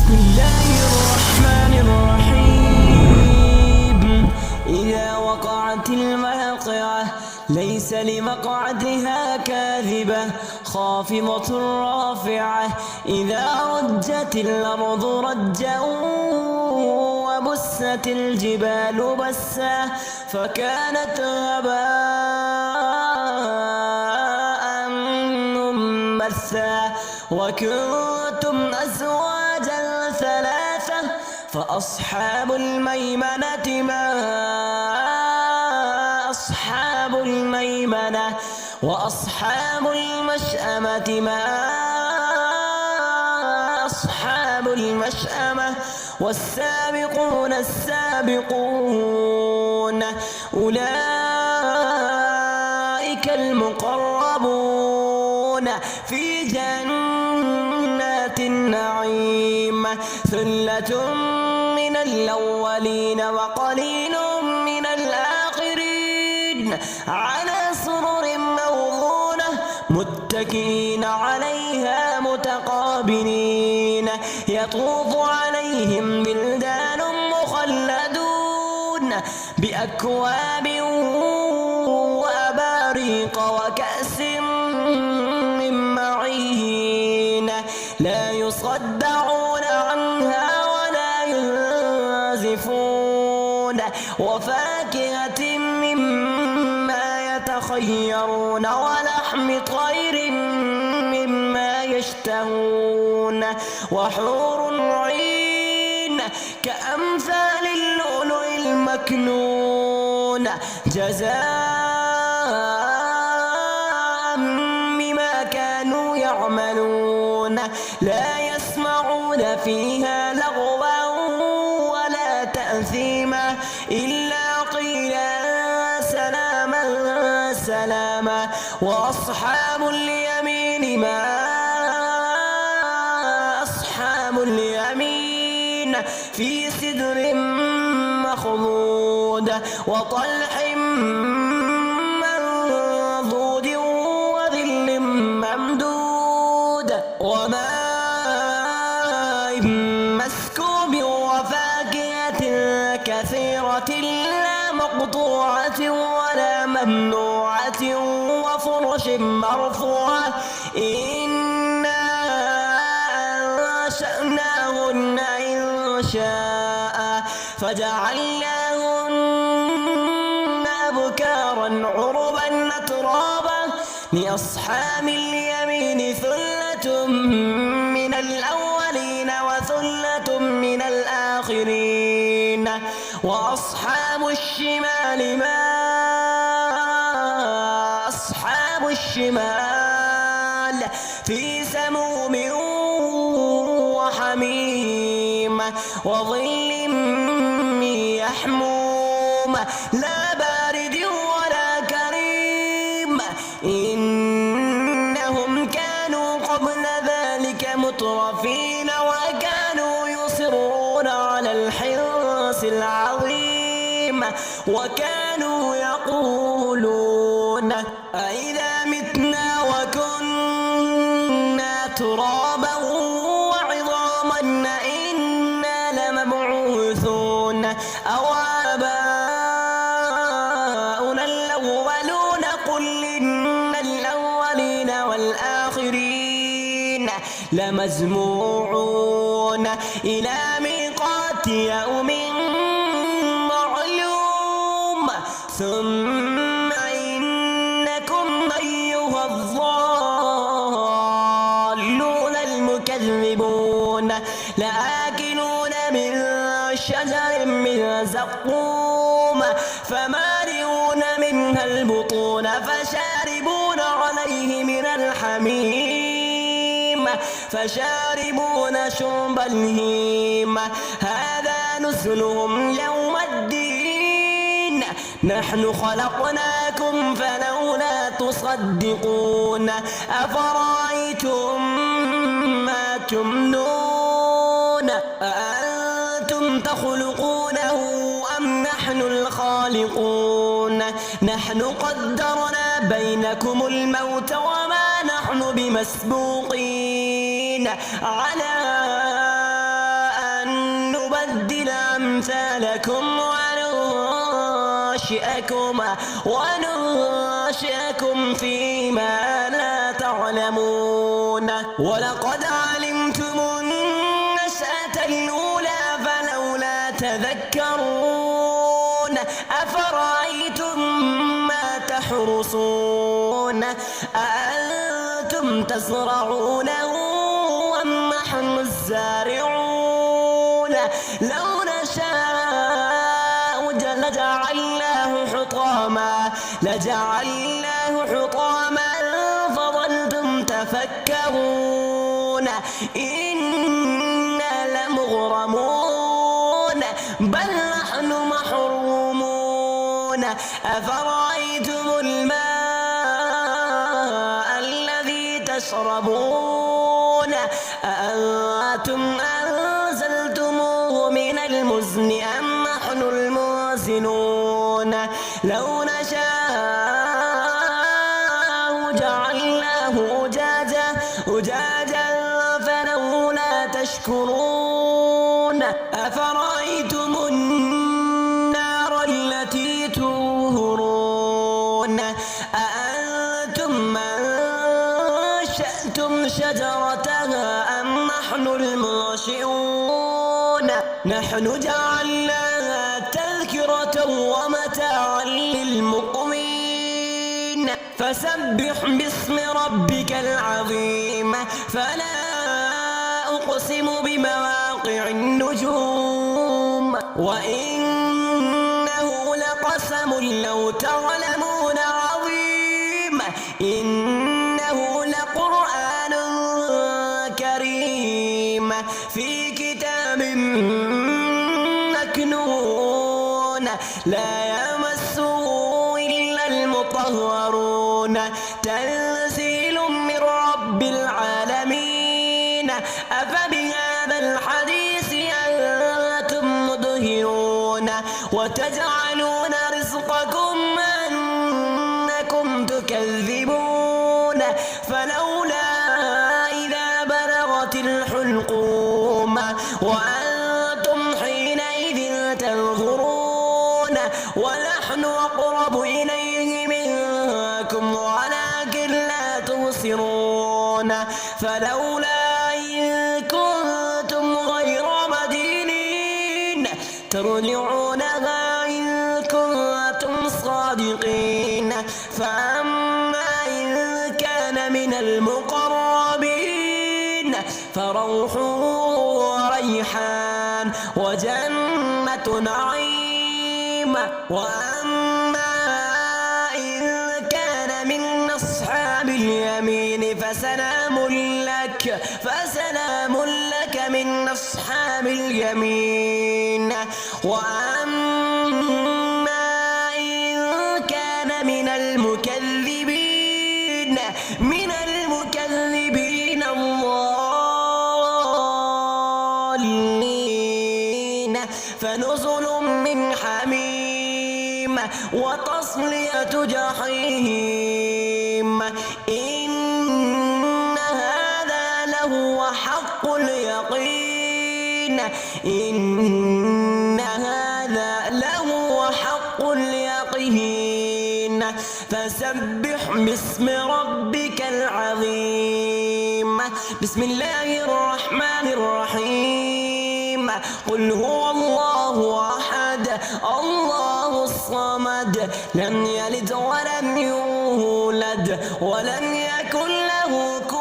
بسم الله الرحمن الرحيم. إذا وقعت الواقعة ليس لوقعتها كاذبة خافضة رافعة. إذا رجت الأرض رجا وبست الجبال بسا فكانت هباء منبثا. وكنتم أزواجا ثلاثة فأصحاب الميمنة ما أصحاب الميمنة وأصحاب المشأمة ما أصحاب المشأمة. والسابقون السابقون أولئك المقربون في جنات النعيم. ثلة من الأولين وقليل من الآخرين على سرر موضونة متكئين عليها متقابلين. يطوف عليهم بلدان مخلدون بأكواب وأباريق وكأس من معين لا يصدعون عنها ولا ينزفون. وفاكهة مما يتخيرون ولحم طير مما يشتهون. وحور عين كأمثال اللؤلؤ المكنون جزاء بما كانوا يعملون. لا يسمعون فيها لغوا ولا تأثيما إلا قيلا سلاما سلاما. وأصحاب اليمين ما أصحاب اليمين في سدر مخضود وطلح منضود وظل ممدود وماء مسكوب وفاكهة كثيرة لا مقطوعة ولا ممنوعة وفرش مرفوعة. إنا أنشأناهن إنشاء فجعلناهن أبكارا عربا أترابا. لأصحاب اليمين ثلة من الأولين وثلة من الآخرين. وأصحاب الشمال ما أصحاب الشمال في سموم وحميم وظل من يحموم لا بارد ولا كريم. إنهم كانوا قبل ذلك مترفين وكانوا يصرون على الحرص العظيم وكانوا يقولون أئذا متنا وكنا ترابا وعظاما أئنا لمبعوثون أو آباؤنا الأولون. قل إن الأولين والآخرين لمجموعون إلى ميقات يوم معلوم. ثم إنكم أيها الضالون المكذبون لآكلون من شجر من زقوم فمالئون منها البطون فشاربون عليه من الحميم فشاربون شرب الهيم. هذا نزلهم يوم الدين. نحن خلقناكم فلولا تصدقون. أفرأيتم ما تمنون أأنتم تخلقونه أم نحن الخالقون. نحن قدرنا بينكم الموت وما نحن بمسبوقين على أمثالكم وننشئكم فيما لا تعلمون. ولقد علمتم النشأة الأولى فلولا تذكرون. أفرأيتم ما تحرثون أأنتم تزرعونه أم نحن الزارعون؟ لو نشاء لجعلناه حطاما فظلتم تفكرون إنا لمغرمون بل نحن محرومون. أفرأيتم الماء الذي تشربون أأنتم أنزلتموه من المزن أم نحن المنزلون؟ لو نشاء جعلناه أجاجا فلولا تشكرون. أفرأيتم النار التي تورون أأنتم أنشأتم شجرتها أم نحن المنشئون؟ نحن جعلناها تذكرة ومتاعا للمقوين. فسبح باسم ربك العظيم. فلا أقسم بمواقع النجوم وإنه لقسم لو تعلمون عظيم. إنه لقرآن كريم في كتاب مكنون لا يمسه إلا المطهرون. تنزيل من رب العالمين. أفبهذا الحديث أنتم مدهنون وتجعلون رزقكم أنكم تكذبون. فلولا إذا بلغت الحلقوم وأنتم حينئذ تنظرون ونحن أقرب إليه منكم ولكن لا تبصرون. فلولا إن كنتم غير مدينين ترجعونها إن كنتم صادقين. فأما إن كان من المقربين فروح وريحان وجنة نعيم. وأما إن كان من أصحاب اليمين فسلام لك من أصحاب اليمين. وأما إن كان من المكذبين الضالين فنزل من حميم وتصلية جحيم. إن هذا لهو حق اليقين. إن هذا لهو حق اليقين. فسبح باسم ربك العظيم. بسم الله الرحمن الرحيم. قل هو الله أحد الله الصمد لم يلد ولم يولد ولم يكن له كفوا